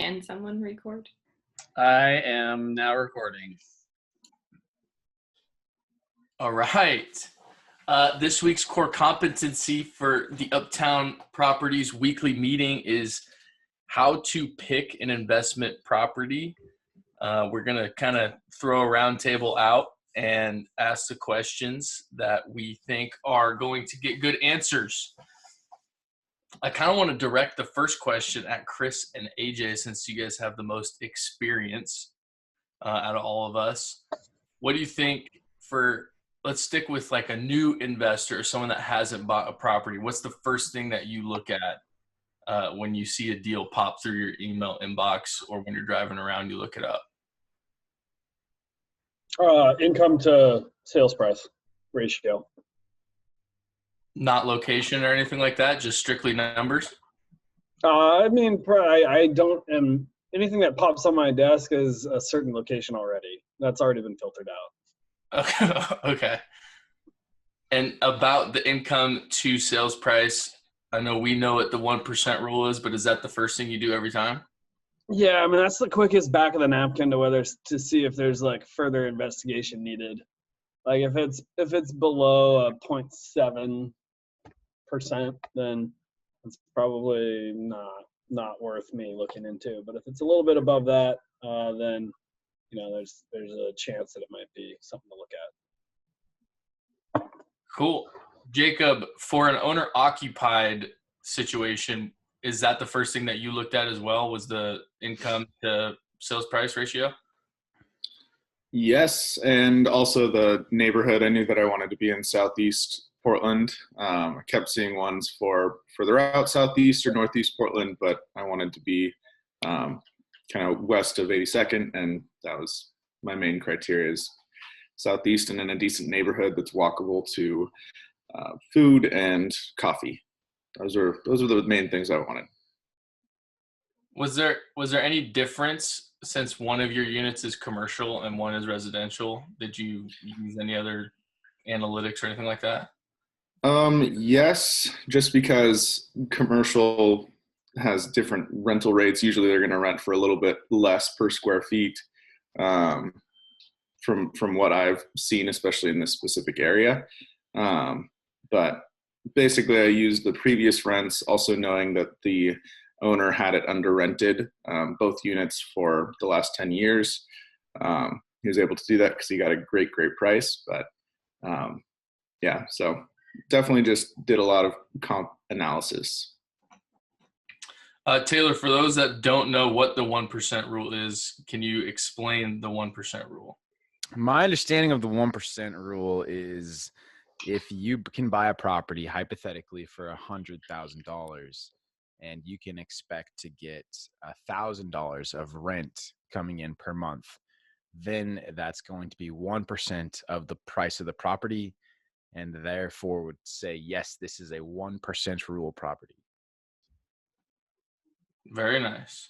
Can someone record? I am now recording. All right. This week's core competency for the Uptown Properties weekly meeting is how to pick an investment property. We're going to kind of throw a round table out and ask the questions that we think are going to get good answers. I kind of want to direct the first question at Chris and AJ since you guys have the most experience out of all of us. What do you think let's stick with like a new investor or someone that hasn't bought a property. What's the first thing that you look at when you see a deal pop through your email inbox or when you're driving around, you look it up? Income to sales price ratio. Not location or anything like that, just strictly numbers? I mean, anything that pops on my desk is a certain location already. That's already been filtered out. Okay. And about the income to sales price, I know we know what the 1% rule is, but is that the first thing you do every time? Yeah, I mean, that's the quickest back of the napkin to see if there's like further investigation needed. Like if it's below a 0.7%, then it's probably not worth me looking into. But if it's a little bit above that, then there's a chance that it might be something to look at. Cool. Jacob, for an owner-occupied situation, is that the first thing that you looked at as well, was the income to sales price ratio? Yes, and also the neighborhood. I knew that I wanted to be in Southeast Portland. I kept seeing ones for further out Southeast or Northeast Portland, but I wanted to be kind of west of 82nd, and that was my main criteria is Southeast and in a decent neighborhood that's walkable to food and coffee. Those are the main things I wanted. Was there any difference since one of your units is commercial and one is residential? Did you use any other analytics or anything like that? Yes, just because commercial has different rental rates. Usually they're going to rent for a little bit less per square feet from what I've seen, especially in this specific area. But basically I used the previous rents, also knowing that the owner had it under rented, both units for the last 10 years. He was able to do that because he got a great price. But yeah, so definitely just did a lot of comp analysis. Taylor, for those that don't know what the 1% rule is, can you explain the 1% rule? My understanding of the 1% rule is if you can buy a property hypothetically for $100,000 and you can expect to get $1,000 of rent coming in per month, then that's going to be 1% of the price of the property, and therefore would say, yes, this is a 1% rule property. Very nice.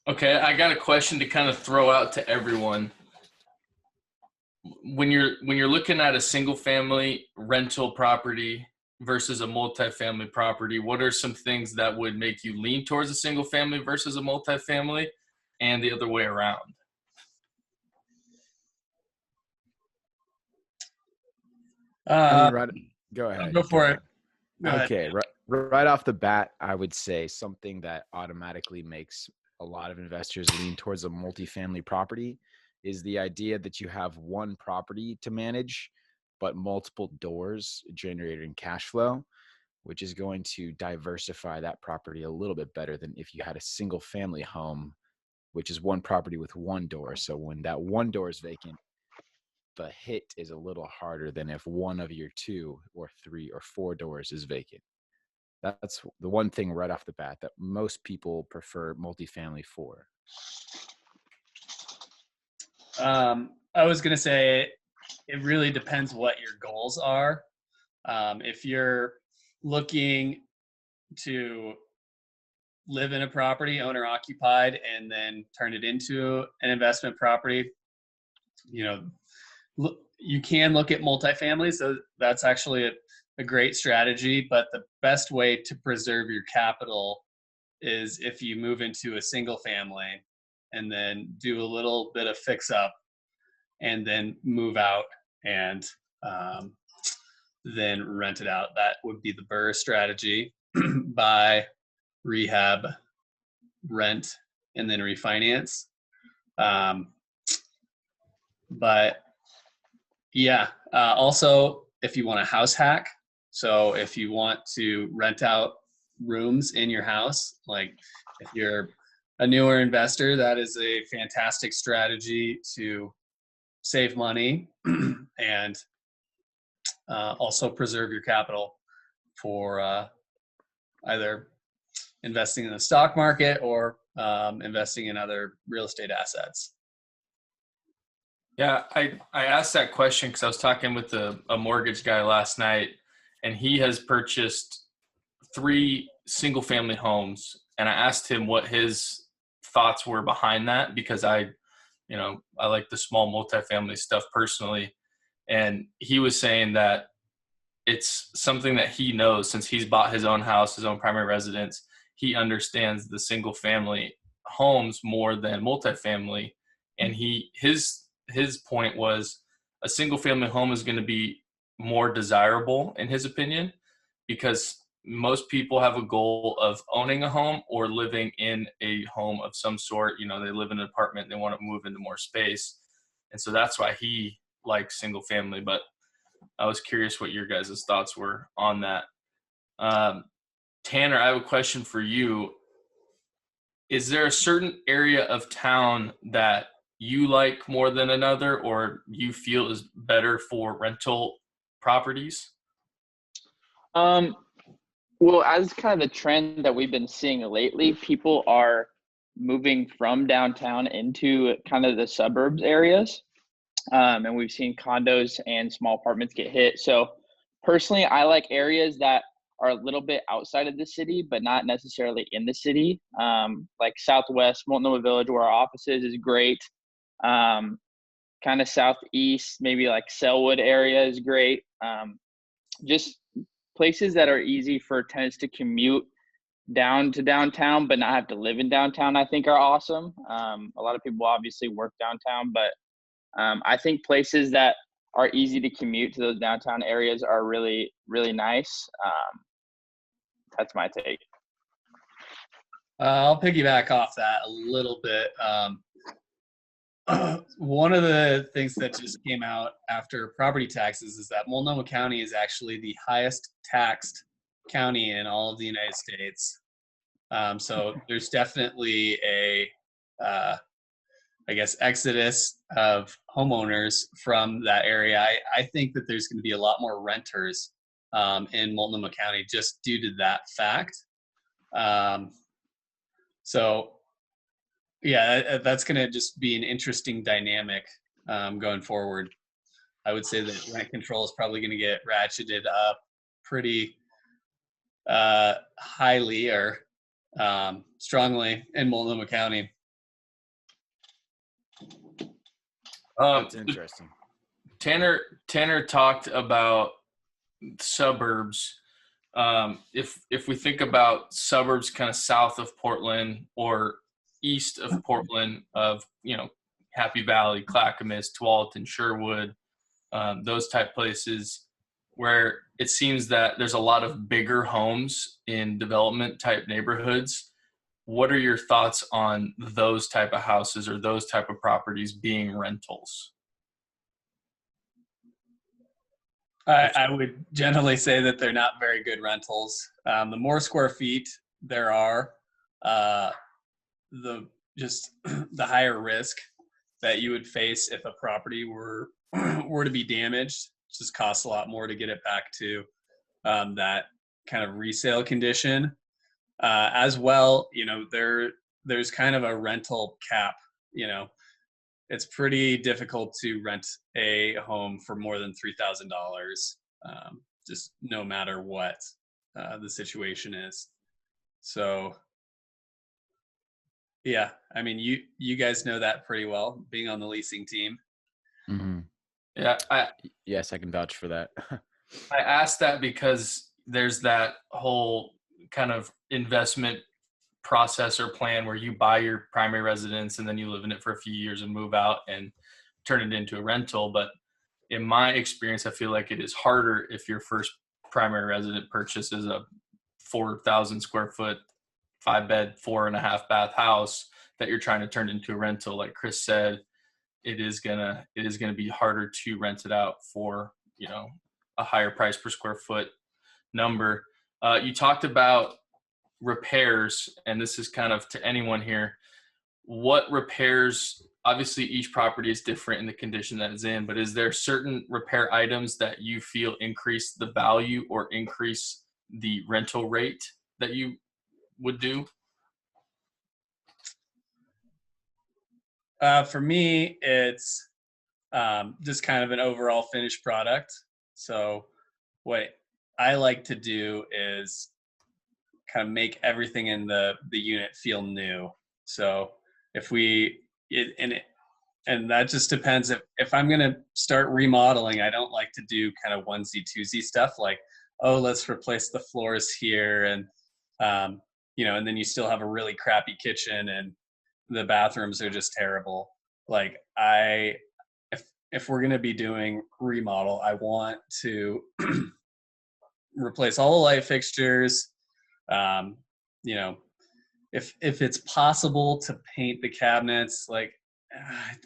Okay, I got a question to kind of throw out to everyone. When you're looking at a single family rental property versus a multifamily property, what are some things that would make you lean towards a single family versus a multifamily, and the other way around? Go ahead. Go for it. Okay, right off the bat, I would say something that automatically makes a lot of investors lean towards a multifamily property is the idea that you have one property to manage, but multiple doors generating cash flow, which is going to diversify that property a little bit better than if you had a single family home, which is one property with one door. So when that one door is vacant, the hit is a little harder than if one of your 2 or 3 or 4 doors is vacant. That's the one thing right off the bat that most people prefer multifamily for. I was going to say it really depends what your goals are. If you're looking to live in a property, owner occupied, and then turn it into an investment property, you can look at multifamily. So that's actually a great strategy, but the best way to preserve your capital is if you move into a single family and then do a little bit of fix up and then move out and then rent it out. That would be the BRRRR strategy. Buy, rehab, rent, and then refinance. But yeah, also if you want a house hack, so if you want to rent out rooms in your house, like if you're a newer investor, that is a fantastic strategy to save money and also preserve your capital for either investing in the stock market or investing in other real estate assets. Yeah, I asked that question because I was talking with a mortgage guy last night, and he has purchased 3 single-family homes, and I asked him what his thoughts were behind that because I like the small multifamily stuff personally, and he was saying that it's something that he knows since he's bought his own house, his own primary residence. He understands the single-family homes more than multifamily, and his point was a single family home is going to be more desirable in his opinion because most people have a goal of owning a home or living in a home of some sort. They live in an apartment, they want to move into more space. And so that's why he likes single family. But I was curious what your guys' thoughts were on that. Tanner, I have a question for you. Is there a certain area of town that you like more than another or you feel is better for rental properties? Well, as kind of the trend that we've been seeing lately, people are moving from downtown into kind of the suburbs areas. And we've seen condos and small apartments get hit. So personally, I like areas that are a little bit outside of the city, but not necessarily in the city. Like Southwest, Multnomah Village, where our office is great. Kind of southeast, maybe like Selwood area is great. Just places that are easy for tenants to commute down to downtown, but not have to live in downtown, I think are awesome. A lot of people obviously work downtown, but I think places that are easy to commute to those downtown areas are really, really nice. That's my take. I'll piggyback off that a little bit. One of the things that just came out after property taxes is that Multnomah County is actually the highest taxed county in all of the United States. So there's definitely a, exodus of homeowners from that area. I think that there's going to be a lot more renters in Multnomah County just due to that fact. So yeah, that's going to just be an interesting dynamic going forward. I would say that rent control is probably going to get ratcheted up pretty highly or strongly in Multnomah County. That's interesting. Tanner talked about suburbs. If we think about suburbs kind of south of Portland or east of Portland of, Happy Valley, Clackamas, Tualatin, Sherwood, those type places where it seems that there's a lot of bigger homes in development type neighborhoods. What are your thoughts on those type of houses or those type of properties being rentals? I would generally say that they're not very good rentals. The more square feet there are, the higher risk that you would face if a property were to be damaged. It just costs a lot more to get it back to that kind of resale condition. As well, there's kind of a rental cap. It's pretty difficult to rent a home for more than $3,000, just no matter what the situation is. So, yeah, I mean, you guys know that pretty well, being on the leasing team. Mm-hmm. Yeah, Yes, I can vouch for that. I asked that because there's that whole kind of investment process or plan where you buy your primary residence and then you live in it for a few years and move out and turn it into a rental. But in my experience, I feel like it is harder if your first primary resident purchase is a 4,000 square foot, 5-bed, 4.5-bath house that you're trying to turn into a rental. Like Chris said, it is gonna be harder to rent it out for, you know, a higher price per square foot number. You talked about repairs, and this is kind of to anyone here. What repairs, obviously each property is different in the condition that it's in, but is there certain repair items that you feel increase the value or increase the rental rate that you would do? For me, it's just kind of an overall finished product. So what I like to do is kind of make everything in the unit feel new. So if and that just depends. If I'm going to start remodeling, I don't like to do kind of onesie twosie stuff like, oh, let's replace the floors here. And, you know, and then you still have a really crappy kitchen and the bathrooms are just terrible. Like if we're going to be doing remodel, I want to replace all the light fixtures. You know, if it's possible to paint the cabinets, like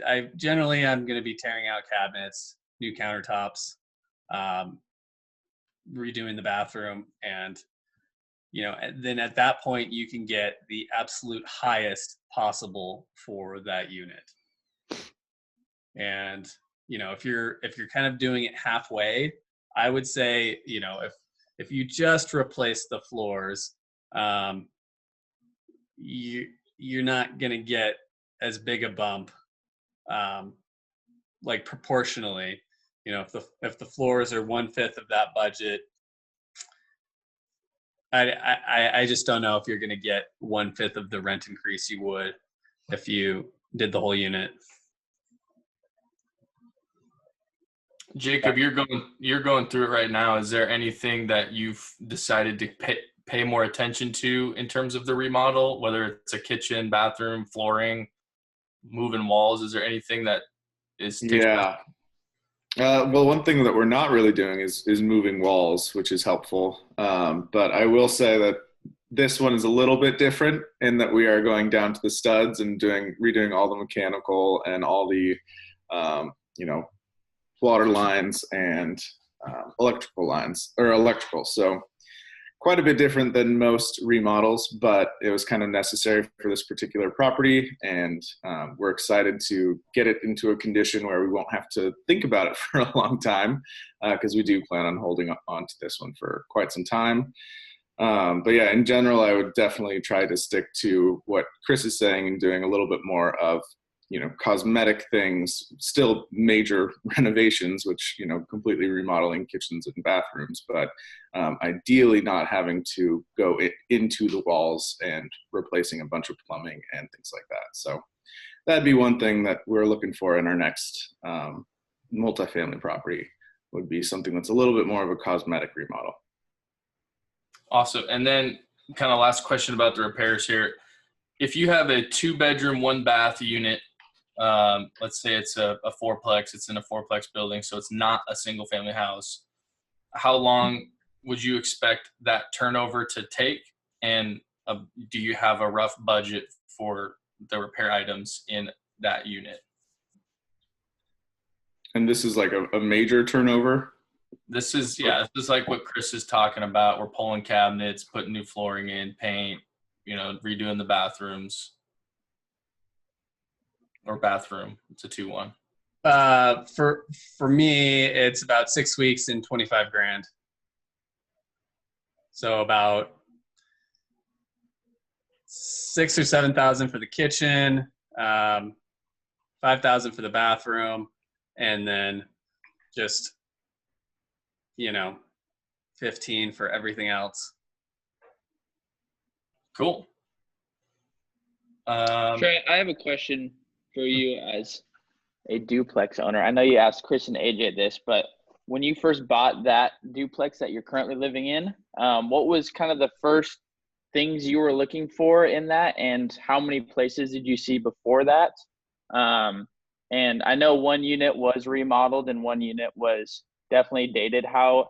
I'm going to be tearing out cabinets, new countertops, redoing the bathroom, and you know, and then at that point you can get the absolute highest possible for that unit. And you know, if you're kind of doing it halfway, I would say, you know, if you just replace the floors, you're not going to get as big a bump, like proportionally. You know, if the floors are 1/5 of that budget, I just don't know if you're going to get 1/5 of the rent increase you would if you did the whole unit. Jacob, you're going through it right now. Is there anything that you've decided to pay more attention to in terms of the remodel, whether it's a kitchen, bathroom, flooring, moving walls? Is there anything that is Yeah. Well, one thing that we're not really doing is moving walls, which is helpful. But I will say that this one is a little bit different in that we are going down to the studs and redoing all the mechanical and all the, you know, water lines and electrical. So quite a bit different than most remodels, but it was kind of necessary for this particular property. And we're excited to get it into a condition where we won't have to think about it for a long time, because we do plan on holding on to this one for quite some time. But yeah, in general, I would definitely try to stick to what Chris is saying and doing a little bit more of, you know, cosmetic things, still major renovations, which, you know, completely remodeling kitchens and bathrooms, but ideally not having to go into the walls and replacing a bunch of plumbing and things like that. So that'd be one thing that we're looking for in our next multifamily property, would be something that's a little bit more of a cosmetic remodel. Awesome. And then kind of last question about the repairs here. If you have a 2-bedroom, 1-bath unit, let's say it's a fourplex, it's in a fourplex building, so it's not a single family house, how long would you expect that turnover to take? And do you have a rough budget for the repair items in that unit? And this is like a major turnover? This is like what Chris is talking about. We're pulling cabinets, putting new flooring in, paint, you know, redoing the bathrooms. Or bathroom. It's a 2-1. For me, it's about 6 weeks and $25,000. So about 6,000 or 7,000 for the kitchen, 5,000 for the bathroom, and then just, you know, 15 for everything else. Cool. Trey, I have a question for you as a duplex owner. I know you asked Chris and AJ this, but when you first bought that duplex that you're currently living in, what was kind of the first things you were looking for in that, and how many places did you see before that? And I know one unit was remodeled and one unit was definitely dated. How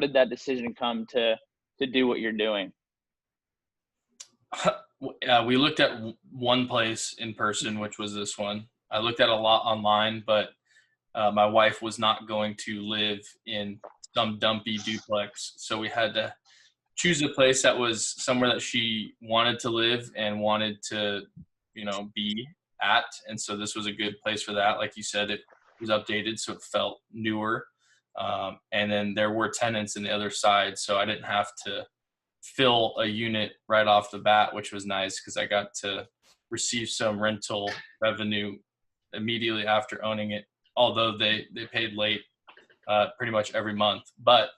did that decision come to do what you're doing? We looked at one place in person, which was this one. I looked at a lot online, but my wife was not going to live in some dumpy duplex. So we had to choose a place that was somewhere that she wanted to live and wanted to, be at. And so this was a good place for that. Like you said, it was updated, so it felt newer. And then there were tenants in the other side, so I didn't have to fill a unit right off the bat, which was nice because I got to receive some rental revenue immediately after owning it, although they paid late pretty much every month. But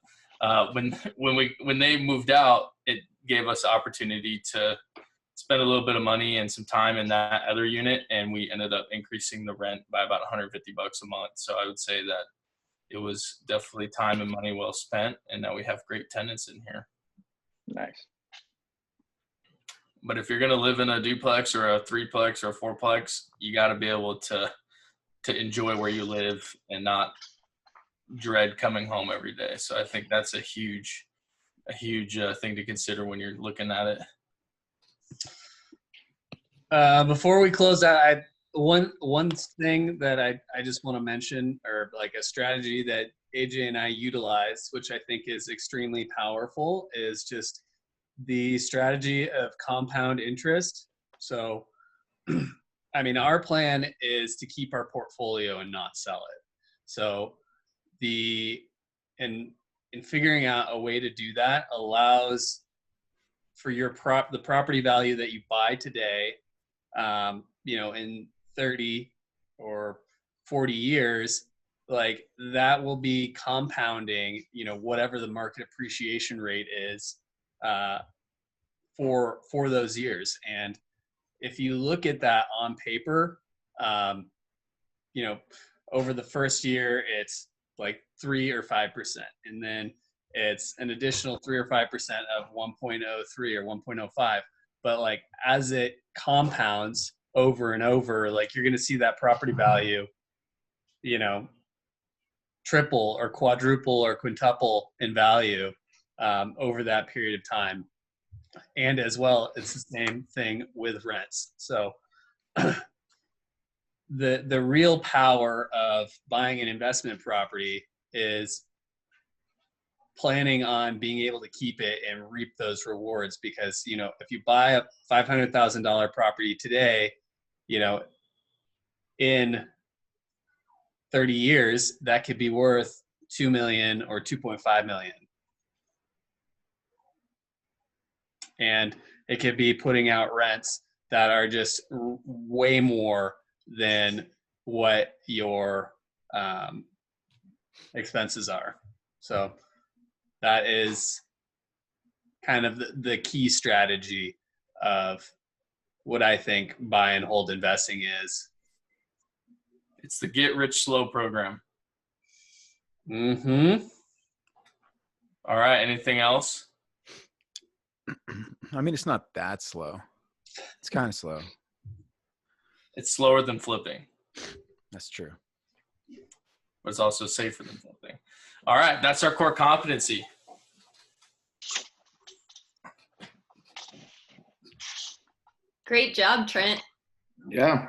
when they moved out, it gave us the opportunity to spend a little bit of money and some time in that other unit, and we ended up increasing the rent by about $150 a month. So I would say that it was definitely time and money well spent, and now we have great tenants in here. Nice. But if you're going to live in a duplex or a threeplex or a fourplex, you got to be able to enjoy where you live and not dread coming home every day. So I think that's a huge thing to consider when you're looking at it. Before we close out, one thing that I just want to mention, or like a strategy that AJ and I utilize, which I think is extremely powerful, is just the strategy of compound interest. So, I mean, our plan is to keep our portfolio and not sell it. So in figuring out a way to do that allows for the property value that you buy today, in 30 or 40 years, like that will be compounding, whatever the market appreciation rate is for those years. And if you look at that on paper, over the first year, it's like 3 or 5%. And then it's an additional 3 or 5% of 1.03 or 1.05. But like as it compounds over and over, like you're going to see that property value, triple or quadruple or quintuple in value over that period of time. And as well, it's the same thing with rents. So the real power of buying an investment property is planning on being able to keep it and reap those rewards. Because, if you buy a $500,000 property today, in 30 years, that could be worth $2 million or $2.5 million. And it could be putting out rents that are just way more than what your expenses are. So that is kind of the key strategy of what I think buy and hold investing is. It's the get rich slow program. Mm-hmm. All right. Anything else? I mean, it's not that slow. It's kind of slow. It's slower than flipping. That's true. But it's also safer than flipping. All right. That's our core competency. Great job, Trent. Yeah.